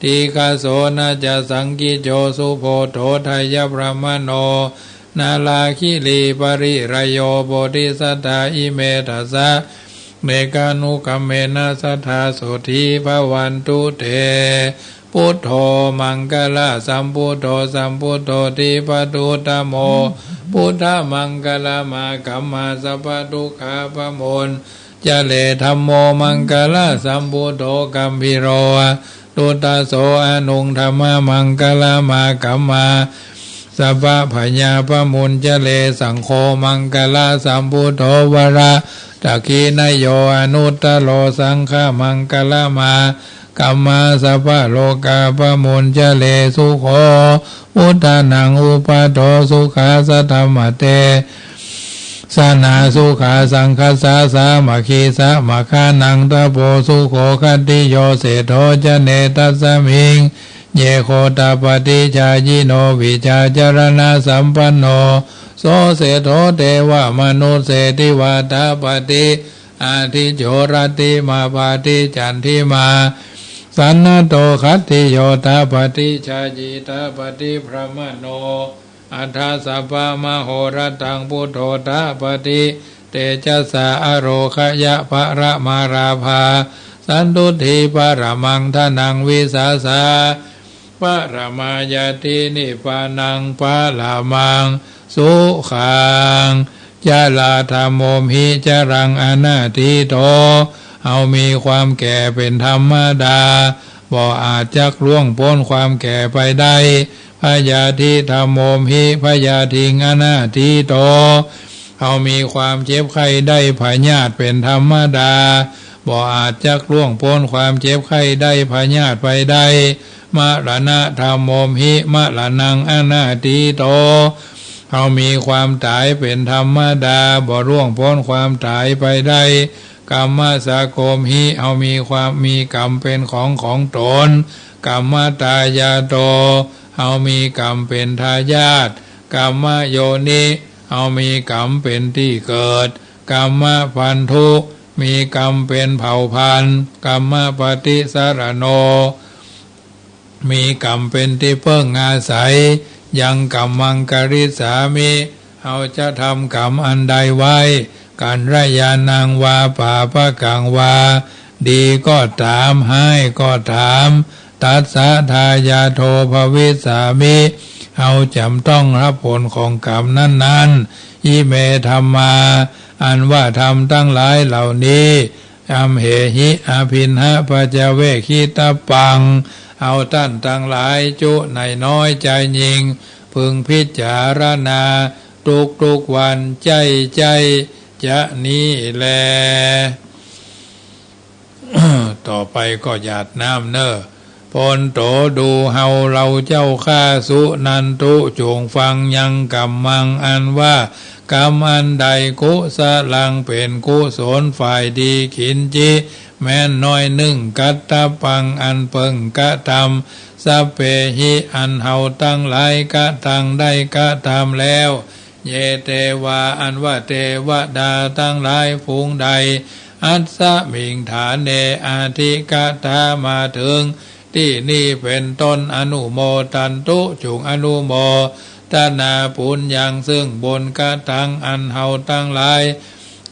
ทีฆาโสนะจะสังกิโจสุโพโธไทยพระมโนนาลาคิลีปริรโยโพธิสัตตาอิเมทัสสะเมกานุกัมเมนะสัทธาโสธีภวันตุเตพุทโธมังกลาสัมพุทโธสัมพุทโธทิปตุตโมพุทธมังกลามากัมมาสัพพทุกขาปโมนจะเลธัมโมมังกลาสัมพุทโธกัมพิโรตุตโสอนุงธรรมมังกลามากัมมาสัพพะญาปมุนจะเลสังโฆมังกลาสัมพุทโธวระตักขีนโยอนุตตโลสังฆมังกลามากัมมาสัพพะโลกาปมุนจะเลสุโขพุทธานังอุปาโทสุขาสัทธมเต สนาสุขาสังคสาสามาคีสามาคานังตะโพสุโขคัตติโยเสโทจะเนตัสมิงเยโคตาปฏิชายิโนวิชาจารณะสัมปันโนโสเสโทเทวมนุเสติวาตาปฏิอาทิโจรติมาปาติจันทิมาสันนโตคัตติโยตาปฏิชาจิตาปฏิพระมโนอัฏฐสัพพะมโหรตังพุทโธตาปฏิเตจัสสะอโรคยะภระมาราภาสันตุถีปรมังทนังวิสาสาปรมายตินิพพานังปะละมังสุขังยะลาธรรมโมหิจรังอนาทิโตเอามีความแก่เป็นธรรมดาบ่อาจจักล่วงพ้นความแก่ไปได้พยาธิธรรมโมหิพยาธิงอนาทิโตเอามีความเจ็บไข้ได้พยาธิเป็นธรรมดาบ่อาจจักล่วงพ้นความเจ็บไข้ได้พยาธิไปได้มรณะธรรมโมหิมรณังอนาทิโตเอามีความตายเป็นธรรมดาบ่ร่วงพ้นความตายไปได้กรรมสาโกมหิเอามีความมีกรรมเป็นของตนกรรมตายาโตเอามีกรรมเป็นทายาทกรรมโยนิเอามีกรรมเป็นที่เกิดกรรมพันธุมีกรรมเป็นเผ่าพันธุ์กรรมปฏิสารโนมีกรรมเป็นที่เพิ่งอาศัยยังกรรมังกริสามิเอาจะทำกรรมอันใดไว้การรยานังวาป่าปะกังวาดีก็ตามให้ก็ถามตัสสะทายาโทภวิสามิเอาจำต้องรับผลของกรรมนั้นอิเมธรรมาอันว่าธรรมตั้งหลายเหล่านี้อัมเหหิอภินหะปัจเจเวคิตาปังเอาท่านทั้งหลายจุในน้อยใจยิงพึงพิจารณาทุกวันใจจะนี้แล ต่อไปก็หยาดน้ำเนอพลโตดูเฮาเราเจ้าข้าสุนันตุจงฟังยังกรรมังอันว่ากรรมอันใดกุศลังเป็นกุศลฝ่ายดีขินจิแม้นน้อยหนึ่งกัตตปังอันเปิงกะทำสัพเพหิอันเฮาตั้งหลายกะตังได้กะทำแล้วเยเตวาอันว่าเทวดาตั้งหลายฝูงใดอัสสมิงฐานเนอาทิกะตามาถึงที่นี่เป็นต้นอนุโมทันตุจุงอนุโมทนาปุญญังซึ่งบนกะตังอันเฮาตั้งหลาย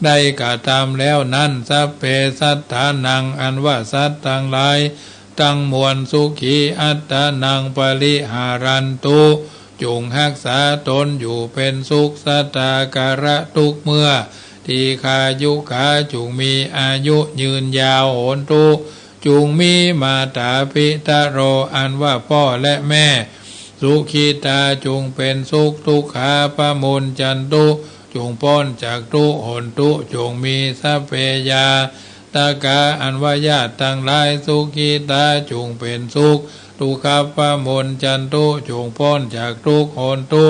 ได้กะทำแล้วนั้นสัพเพสัตตานังอันว่าสัตว์ทั้งหลายตั้งมวลสุขีอัตตานังปริหารันตุจงรักษาตนอยู่เป็นสุขสัตตาการะทุกเมื่อทีคายุขาจุงมีอายุยืนยาวโหนตุจุงมีมาตาปิตาโรอันว่าพ่อและแม่สุขีตาจุงเป็นสุขทุกขาปะมุนจันตุจงพ้นจากทุกข์หนตุจงมีสัพเพยาตากาอันว่าญาติทั้งหลายสุขีตาจงเป็นสุขทุกขปะมุนจันตุจงพ้นจากทุกข์หนตุ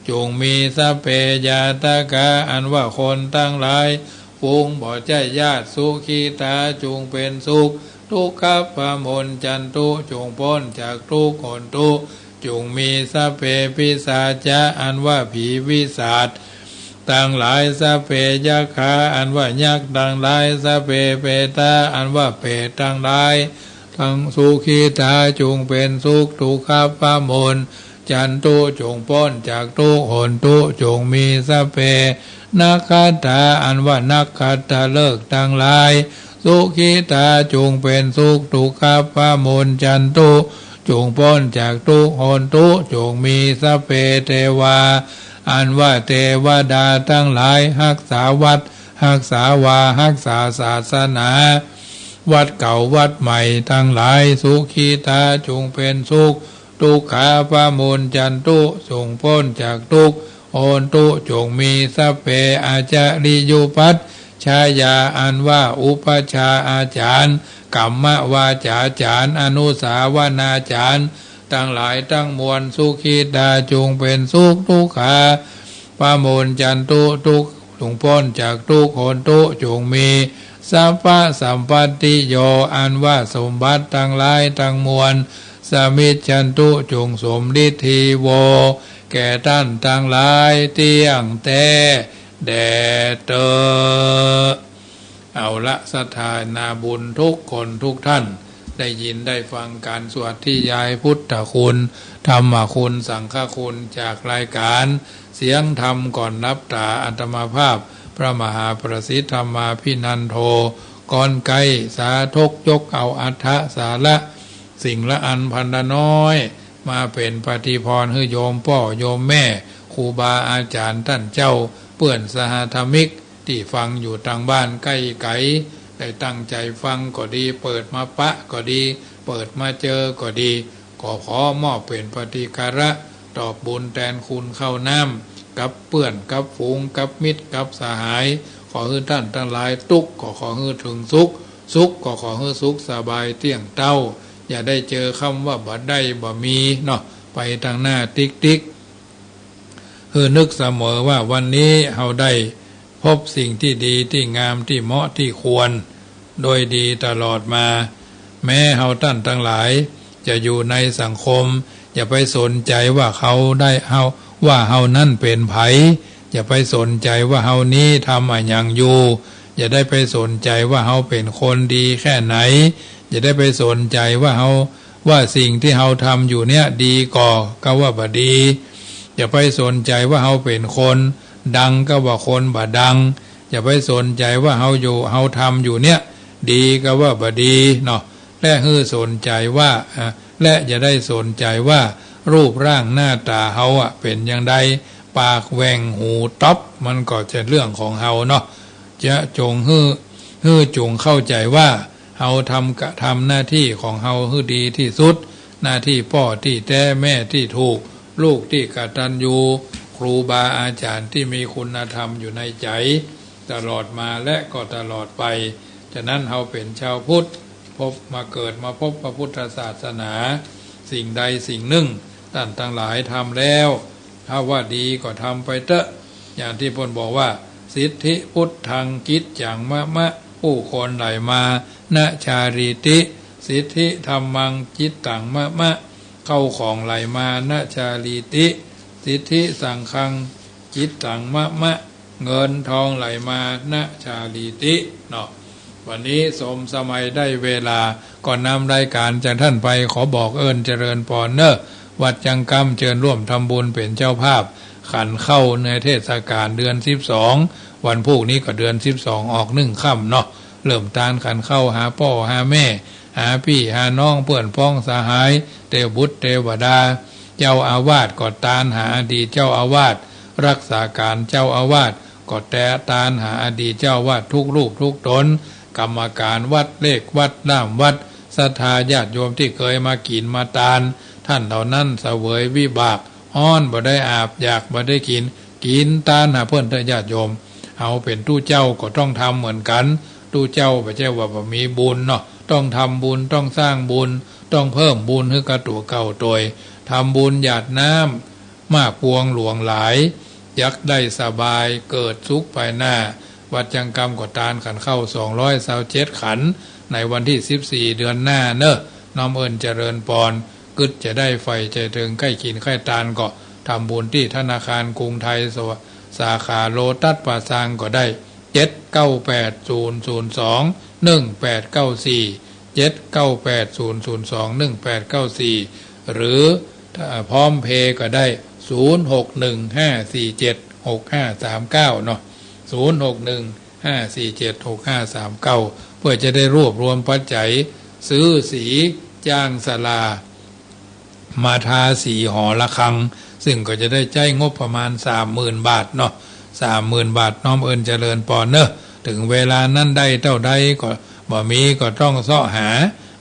จงมีสัพเพยาตากาอันว่าคนทั้งหลายฟูงบ่ใจญาติสุขีตาจงเป็นสุขทุกขปะมุนจันตุจงพ้นจากทุกข์หนตุจงมีสัพเพปิศาจาอันว่าผีวิสัชตั้งหลายสัพเพยัคขาอันว่ายักษ์ตั้งหลายสัพเพเปตาอันว่าเปรตตั้งหลายทั้งสุขีตาจงเป็นสุขทุกขปะมุนจันตุจงพ้นจากทุกข์หนตุจงมีสัพเพนักขัตถาอันว่านักขัตถะเลิกตั้งหลายสุขีตาจงเป็นสุขทุกขปะมุนจันตุจงพ้นจากทุกข์หนตุจงมีสัพเพเทวาอันว่าเทวดาทั้งหลายรักษาวัดรักษาวารักษาศาสนาวัดเก่าวัดใหม่ทั้งหลายสุขีตาจงเป็นสุขทุกขาปะมุนจันตุจงพ้นจากทุกข์หนตุจงมีสัพเพอาจาริยุปัฏชายาอันว่าอุปชาอาจารย์กัมมวาจาจารย์อนุสาวนาจารย์ทั้งหลายทั้งมวลสุขีตาจงเป็นสุขทุกขาปะมุนจันตุทุก จงพ้นจากทุกข์โหนทุจงมีสัพพะสัมปติโยอันว่าสมบัติทั้งหลายทั้งมวลสมิจฉันตุจงสมฤทธิโวแก่ท่านทั้งหลายเที่ยงแท้แด่เตอเอาละศรัทธานาบุญทุกคนทุกท่านได้ยินได้ฟังการสวดที่ยายพุทธคุณธรรมคุณสังฆคุณจากรายการเสียงธรรมก่อนนับตาอัตมาภาพพระมหาประสิทธิธรรมาภินันโทก่อนไกลสาธกยกเอาอัฏฐสาระสิ่งละอันพันน้อยมาเป็นปฏิพรให้โยมพ่อโยมแม่ครูบาอาจารย์ท่านเจ้าเพื่อนสหธรรมิกที่ฟังอยู่ทางบ้านใกล้ไกลได้ตั้งใจฟังก็ดีเปิดมาปะก็ดีเปิดมาเจอก็ดีขอมอบเป็นปฏิการะตอบบุญแทนคุณเข้าน้ำกับเพื่อนกับฝูงกับมิตรกับสหายขอให้ท่านทั้งหลายทุกข์ขอให้ถึงสุขขอให้สุขสบายเที่ยงเต้าอย่าได้เจอคำว่าบ่ได้บ่มีเนาะไปทางหน้าติ๊กคือนึกเสมอว่าวันนี้เราได้พบสิ่งที่ดีที่งามที่เหมาะที่ควรโดยดีตลอดมาแม้เราท่านทั้งหลายจะอยู่ในสังคมอย่าไปสนใจว่าเขาได้ว่าเฮานั่นเป็นไผอย่าไปสนใจว่าเฮานี้ทำอะไรอย่างอยู่อย่าได้ไปสนใจว่าเฮาเป็นคนดีแค่ไหนอย่าได้ไปสนใจว่าสิ่งที่เฮาทำอยู่เนี่ยดีก็ว่าบ่ดีอย่าไปสนใจว่าเฮาเป็นคนดังก็ว่าคนบ่ดังอย่าไปสนใจว่าเฮาทำอยู่เนี่ยดีก็ว่าบ่ดีเนาะและสนใจว่าและอย่าได้สนใจว่ารูปร่างหน้าตาเฮาเป็นอย่างใดปากแหว่งหูต๊อบมันก็จะเรื่องของเฮาเนาะจะจงจงเข้าใจว่าเฮาทำหน้าที่ของเฮาให้ดีที่สุดหน้าที่พ่อที่แท้แม่ที่ถูกลูกที่กตัญญูครูบาอาจารย์ที่มีคุณธรรมอยู่ในใจตลอดมาและก็ตลอดไปฉะนั้นเฮาเป็นชาวพุทธเกิดมาพบพระพุทธศาสนาสิ่งใดสิ่งหนึ่งท่านทั้งหลายทำแล้วถ้าว่าดีก็ทำไปเถอะอย่างที่พลบอกว่าสิทธิพุทธังกิจจังมะผู้คนไหลมาณชาริติสิทธิธรรมังจิตตังมะเข้าของไหลมาณชาริติสิทธิสังฆังจิตตังมะเงินทองไหลมาณชาริติเนาะวันนี้สมสมัยได้เวลาก่อนนำรายการจากท่านไปขอบอกเอิญเจริญพรเนอะวัดจังกำเชิญร่วมทำบุญเป็นเจ้าภาพขันเข้าในเทศกาลเดือน12วันพรุ่งนี้ก็เดือน12ออก1ค่ำเนาะเริ่มตานขันเข้าหาพ่อหาแม่หาพี่หาน้องเพื่อนพ้องสหายเทวบุตรเทวดาเจ้าอาวาสก็ตานหาอดีตเจ้าอาวาสรักษาการเจ้าอาวาสก็แต่ตานหาอดีตเจ้าอาวาสทุกรูปทุกตนกรรมการวัดเลขวัดน้ำวัดศรัทธาญาติโยมที่เคยมากินมาตานท่านเหล่านั้นเสวยวิบากอ้อนบ่ได้อาบอยากบ่ได้กินตานหาเพื่อนญาติโยมเอาเป็นตู้เจ้าก็ต้องทำเหมือนกันตู้เจ้าไม่ใช่ว่ามีบุญเนาะต้องทำบุญต้องสร้างบุญต้องเพิ่มบุญให้กับตัวเก่าตัวทำบุญหยาดน้ำมากพวงหลวงหลายยักได้สบายเกิดสุขภายหน้าวัดจังกรรมกตานขันเข้า227ขันในวันที่14เดือนหน้าเนอะน้อมเอิญเจริญปอนกึดจะได้ไฟใจถึงใกล้กินใกล้ตานก็ทำบุญที่ธนาคารกรุงไทยสาขาโลตัสป่าซางก็ได้7980021894 7980021894หรือพร้อมเพย์ก็ได้0615476539เนาะ0615476539เพื่อจะได้รวบรวมปัจจัยซื้อสีจ้างศาลามาทาสีหอระฆังซึ่งก็จะได้ใจงบประมาณ 30,000 บาทเนาะ 30,000 บาทน้อมเอิญเจริญปอนเนอะถึงเวลานั้นได้เท่าใดก็บ่มีก็ต้องเสาะหา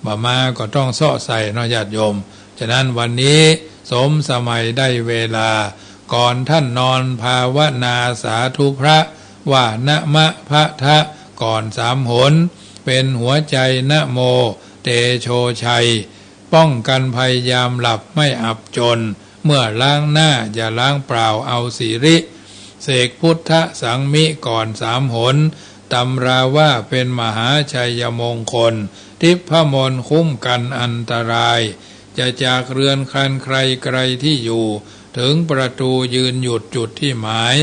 บ่มาก็ต้องเสาะใส่เนาะญาติโยมฉะนั้นวันนี้สมสมัยได้เวลาก่อนท่านนอนภาวนาสาธุพระว่านะมะพะทะก่อน3 หนเป็นหัวใจนะโมเตโชชัยป้องกันภัยยามหลับไม่อับจนเมื่อล้างหน้าอย่าล้างเปล่าเอาสิริ เสกพุทธสังมิก่อน3 หนตำราว่าเป็นมหาชัยมงคลทิพมนต์คุ้มกันอันตรายจะจากเรือนครันใครไกลที่อยู่ถึงประตูยืนหยุดจุดที่หมาย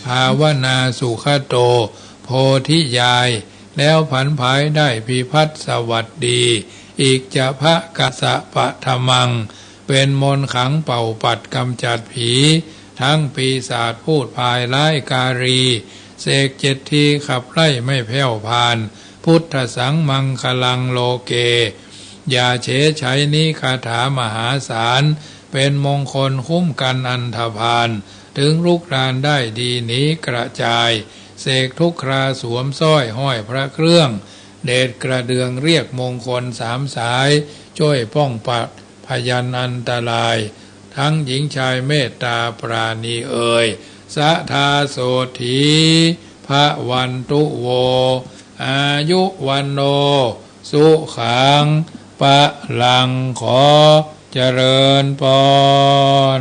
ภาวนาสุขโตโพธิยายแล้วผันภายได้พิพัฒน์สวัสดีอีกจะพระกัสสะปะธมังเป็นมนต์ขังเป่าปัดกำจัดผีทั้งปีศาจพูดพายร้ายการีเสก7 ทีขับไล่ไม่แผ่วพานพุทธสังมังคลังโลเกอย่าเฉยใช้นี้คาถามหาศาลเป็นมงคลคุ้มกันอันธพาลถึงลุกรานได้ดีหนีกระจายเสกทุกคราสวมสร้อยห้อยพระเครื่องเดชกระเดืองเรียกมงคล3 สายช่วยป้องปัดพยันอันตรายทั้งหญิงชายเมตตาปราณีเอ่ยสะทาโสถีพระวันตุโวอายุวันโนสุขังปะลังขอเจริญพร